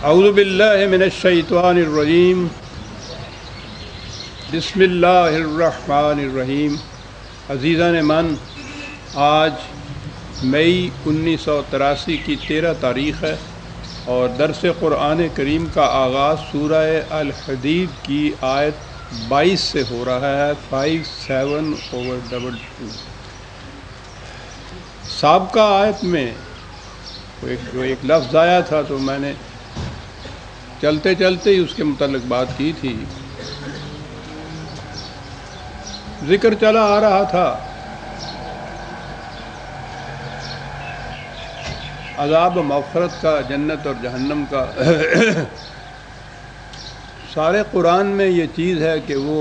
اعوذ باللہ من الشیطان الرجیم بسم اللہ الرحمن الرحیم۔ عزیزان من، آج مئی 1983 کی 13 تاریخ ہے اور درس قرآن کریم کا آغاز سورہ الحدید کی آیت 22 سے ہو رہا ہے، 57/22۔ سابقہ آیت میں جو ایک لفظ آیا تھا تو میں نے چلتے چلتے ہی اس کے متعلق بات کی تھی۔ ذکر چلا آ رہا تھا عذاب و مغفرت کا، جنت اور جہنم کا۔ سارے قرآن میں یہ چیز ہے کہ وہ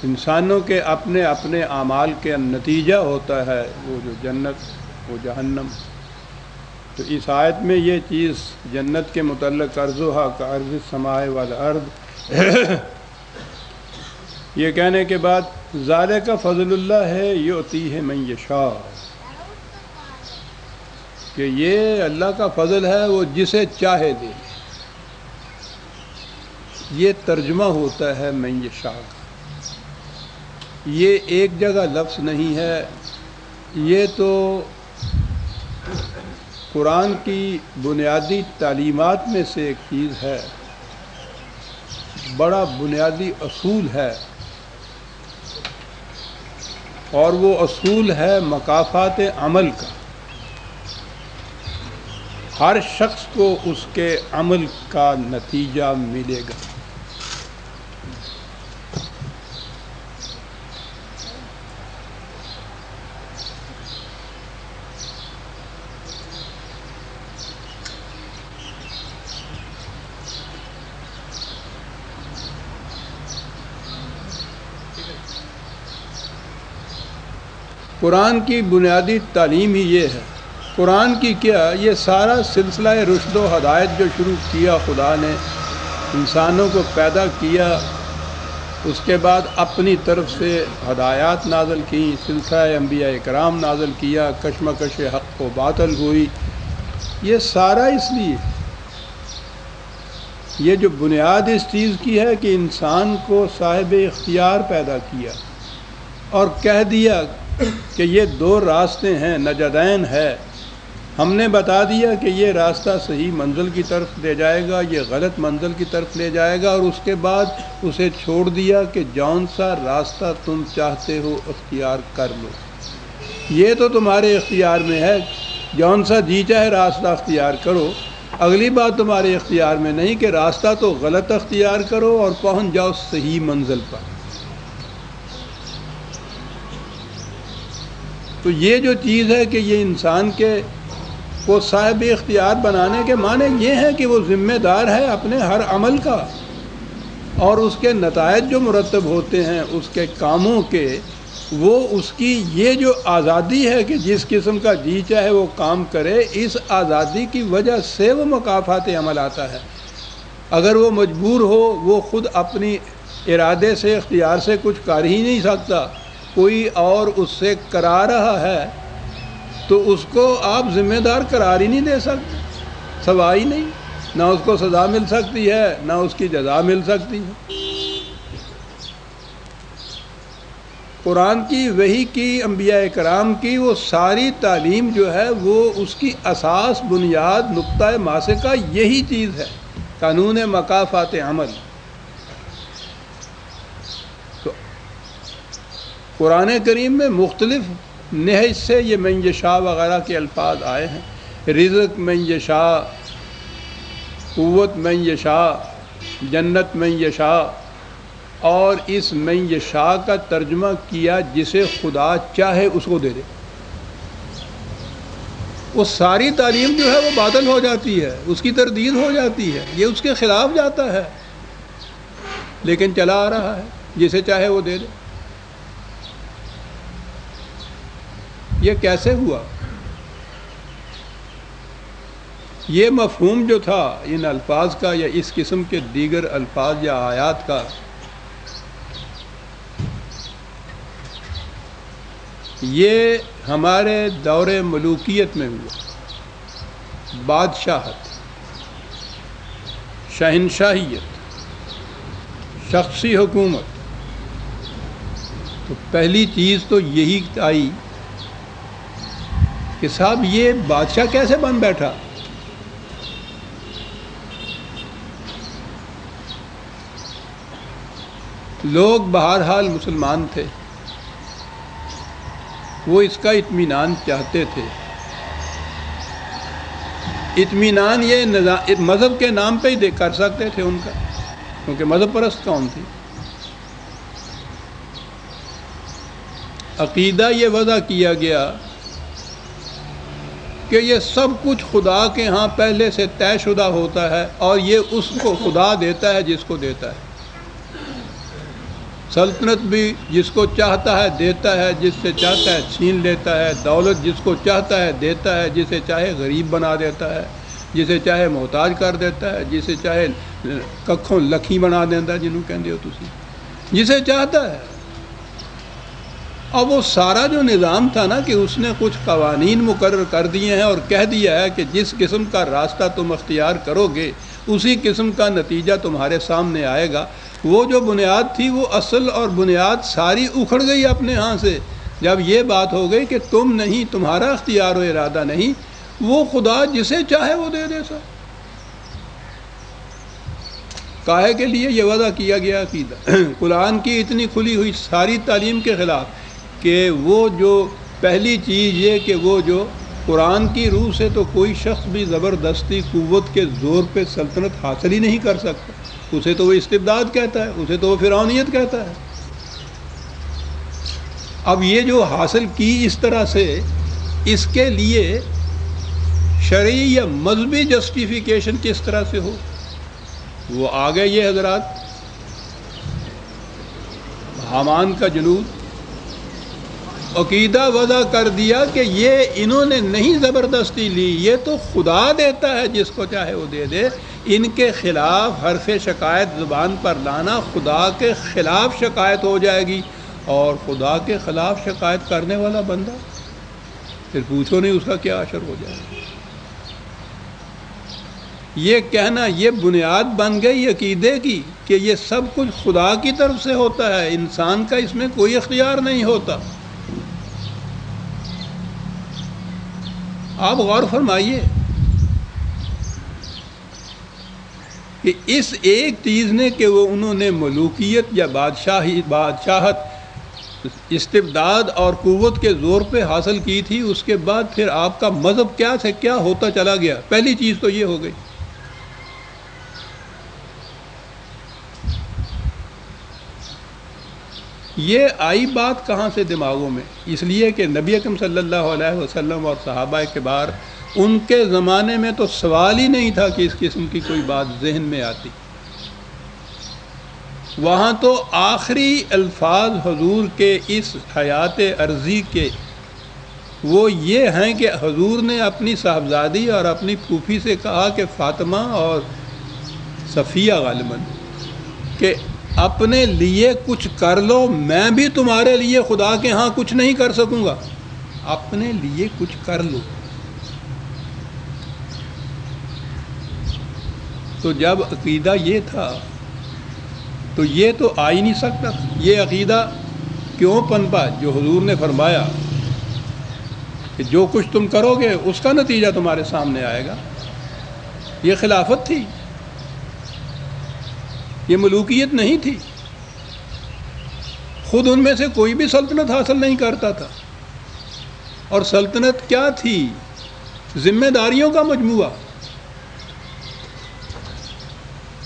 انسانوں کے اپنے اپنے اعمال کے نتیجہ ہوتا ہے، وہ جو جنت وہ جہنم۔ تو اس آیت میں یہ چیز جنت کے متعلق عرضها کعرض السماء والارض، یہ کہنے کے بعد ذالک فضل اللہ ہے یؤتیہ من یشاء، کہ یہ اللہ کا فضل ہے، وہ جسے چاہے دے۔ یہ ترجمہ ہوتا ہے من یشاء کا، یہ ایک جگہ لفظ نہیں ہے، یہ تو قرآن کی بنیادی تعلیمات میں سے ایک چیز ہے، بڑا بنیادی اصول ہے، اور وہ اصول ہے مکافات عمل کا۔ ہر شخص کو اس کے عمل کا نتیجہ ملے گا۔ قرآن کی بنیادی تعلیم ہی یہ ہے۔ قرآن کی کیا، یہ سارا سلسلہ رشد و ہدایت جو شروع کیا خدا نے، انسانوں کو پیدا کیا، اس کے بعد اپنی طرف سے ہدایات نازل کی، سلسلہ انبیاء کرام نازل کیا، کشمکش حق و باطل ہوئی، یہ سارا اس لیے، یہ جو بنیاد اس چیز کی ہے کہ انسان کو صاحب اختیار پیدا کیا اور کہہ دیا کہ یہ دو راستے ہیں، نجدین ہے۔ ہم نے بتا دیا کہ یہ راستہ صحیح منزل کی طرف لے جائے گا، یہ غلط منزل کی طرف لے جائے گا، اور اس کے بعد اسے چھوڑ دیا کہ جون سا راستہ تم چاہتے ہو اختیار کر لو، یہ تو تمہارے اختیار میں ہے، جون سا جی چاہے راستہ اختیار کرو۔ اگلی بات تمہارے اختیار میں نہیں کہ راستہ تو غلط اختیار کرو اور پہنچ جاؤ صحیح منزل پر۔ تو یہ جو چیز ہے کہ یہ انسان کے کو صاحب اختیار بنانے کے معنی یہ ہے کہ وہ ذمہ دار ہے اپنے ہر عمل کا، اور اس کے نتائج جو مرتب ہوتے ہیں اس کے کاموں کے، وہ اس کی یہ جو آزادی ہے کہ جس قسم کا جی چاہے وہ کام کرے، اس آزادی کی وجہ سے وہ مکافات عمل آتا ہے۔ اگر وہ مجبور ہو، وہ خود اپنی ارادے سے اختیار سے کچھ کر ہی نہیں سکتا، کوئی اور اس سے کرا رہا ہے، تو اس کو آپ ذمہ دار قرار ہی نہیں دے سکتے، سوا ہی نہیں، نہ اس کو سزا مل سکتی ہے نہ اس کی جزا مل سکتی ہے۔ قرآن کی، وحی کی، انبیاء کرام کی وہ ساری تعلیم جو ہے وہ اس کی اساس، بنیاد، نقطہ ماسے کا یہی چیز ہے، قانون مکافات عمل۔ قرآن کریم میں مختلف نہج سے یہ من یشاء وغیرہ کے الفاظ آئے ہیں، رزق من یشاء، قوت من یشاء، جنت من یشاء، اور اس من یشاء کا ترجمہ کیا جسے خدا چاہے اس کو دے دے۔ وہ ساری تعلیم جو ہے وہ باطل ہو جاتی ہے، اس کی تردید ہو جاتی ہے، یہ اس کے خلاف جاتا ہے، لیکن چلا آ رہا ہے، جسے چاہے وہ دے دے۔ یہ کیسے ہوا؟ یہ مفہوم جو تھا ان الفاظ کا یا اس قسم کے دیگر الفاظ یا آیات کا، یہ ہمارے دور ملوکیت میں ہوا، بادشاہت۔ شہنشاہیت، شخصی حکومت، تو پہلی چیز تو یہی آئی کہ صاحب یہ بادشاہ کیسے بن بیٹھا؟ لوگ بہرحال مسلمان تھے، وہ اس کا اطمینان چاہتے تھے۔ اطمینان یہ مذہب کے نام پہ ہی کر سکتے تھے ان کا، کیونکہ مذہب پرست قوم تھی۔ عقیدہ یہ وضع کیا گیا کہ یہ سب کچھ خدا کے ہاں پہلے سے طے شدہ ہوتا ہے، اور یہ اس کو خدا دیتا ہے جس کو دیتا ہے۔ سلطنت بھی جس کو چاہتا ہے دیتا ہے، جس سے چاہتا ہے چھین لیتا ہے۔ دولت جس کو چاہتا ہے دیتا ہے، جسے چاہے غریب بنا دیتا ہے، جسے چاہے محتاج کر دیتا ہے، جسے چاہے ککھوں لکھی بنا دیتا ہے، جنہوں کہندے ہو تسی، جسے چاہتا ہے۔ اب وہ سارا جو نظام تھا نا، کہ اس نے کچھ قوانین مقرر کر دیے ہیں اور کہہ دیا ہے کہ جس قسم کا راستہ تم اختیار کرو گے اسی قسم کا نتیجہ تمہارے سامنے آئے گا۔ وہ جو بنیاد تھی، وہ اصل اور بنیاد ساری اکھڑ گئی اپنے ہاں سے، جب یہ بات ہو گئی کہ تم نہیں، تمہارا اختیار و ارادہ نہیں، وہ خدا جسے چاہے وہ دے دے سا۔ کاہے کے لیے یہ وضع کیا گیا عقیدہ؟ قرآن کی اتنی کھلی ہوئی ساری تعلیم کے خلاف، کہ وہ جو پہلی چیز یہ کہ وہ جو قرآن کی روح سے تو کوئی شخص بھی زبردستی قوت کے زور پہ سلطنت حاصل ہی نہیں کر سکتا، اسے تو وہ استبداد کہتا ہے، اسے تو وہ فرعونیت کہتا ہے۔ اب یہ جو حاصل کی اس طرح سے، اس کے لیے شرعی یا مذہبی جسٹیفیکیشن کس طرح سے ہو، وہ آگے یہ حضرات حامان کا جنود عقیدہ وضع کر دیا کہ یہ انہوں نے نہیں زبردستی لی، یہ تو خدا دیتا ہے جس کو چاہے وہ دے دے۔ ان کے خلاف حرف شکایت زبان پر لانا خدا کے خلاف شکایت ہو جائے گی، اور خدا کے خلاف شکایت کرنے والا بندہ پھر پوچھو نہیں اس کا کیا اثر ہو جائے گا۔ یہ کہنا یہ بنیاد بن گئی عقیدے کی کہ یہ سب کچھ خدا کی طرف سے ہوتا ہے، انسان کا اس میں کوئی اختیار نہیں ہوتا۔ آپ غور فرمائیے کہ اس ایک چیز نے کہ وہ انہوں نے ملوکیت یا بادشاہت استبداد اور قوت کے زور پہ حاصل کی تھی، اس کے بعد پھر آپ کا مذہب کیا سے کیا ہوتا چلا گیا۔ پہلی چیز تو یہ ہو گئی۔ یہ آئی بات کہاں سے دماغوں میں؟ اس لیے کہ نبی اکرم صلی اللہ علیہ وسلم اور صحابہ کبار، ان کے زمانے میں تو سوال ہی نہیں تھا کہ اس قسم کی کوئی بات ذہن میں آتی۔ وہاں تو آخری الفاظ حضور کے اس حیات عرضی کے وہ یہ ہیں کہ حضور نے اپنی صاحبزادی اور اپنی پھوپھی سے کہا کہ فاطمہ اور صفیہ غالباً کہ اپنے لیے کچھ کر لو، میں بھی تمہارے لیے خدا کے ہاں کچھ نہیں کر سکوں گا، اپنے لیے کچھ کر لو۔ تو جب عقیدہ یہ تھا تو یہ تو آ ہی نہیں سکتا۔ یہ عقیدہ کیوں پنپا؟ جو حضور نے فرمایا کہ جو کچھ تم کرو گے اس کا نتیجہ تمہارے سامنے آئے گا۔ یہ خلافت تھی، یہ ملوکیت نہیں تھی۔ خود ان میں سے کوئی بھی سلطنت حاصل نہیں کرتا تھا، اور سلطنت کیا تھی؟ ذمہ داریوں کا مجموعہ۔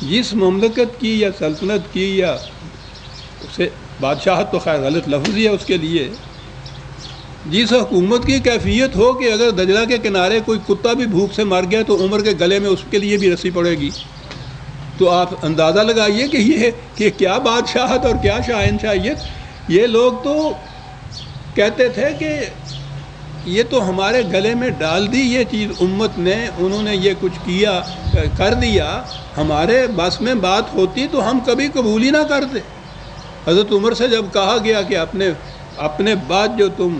جس مملکت کی یا سلطنت کی یا اسے بادشاہت تو خیر غلط لفظ ہی ہے اس کے لیے، جس حکومت کی کیفیت ہو کہ اگر دجلہ کے کنارے کوئی کتا بھی بھوک سے مر گیا تو عمر کے گلے میں اس کے لیے بھی رسی پڑے گی، تو آپ اندازہ لگائیے کہ کیا بادشاہت اور کیا شاہنشاہیت۔ یہ لوگ تو کہتے تھے کہ یہ تو ہمارے گلے میں ڈال دی یہ چیز امت نے، انہوں نے یہ کچھ کیا کر دیا، ہمارے بس میں بات ہوتی تو ہم کبھی قبول ہی نہ کرتے۔ حضرت عمر سے جب کہا گیا کہ اپنے بعد جو تم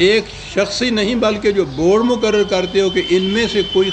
ایک شخصی نہیں بلکہ جو بورڈ مقرر کرتے ہو کہ ان میں سے کوئی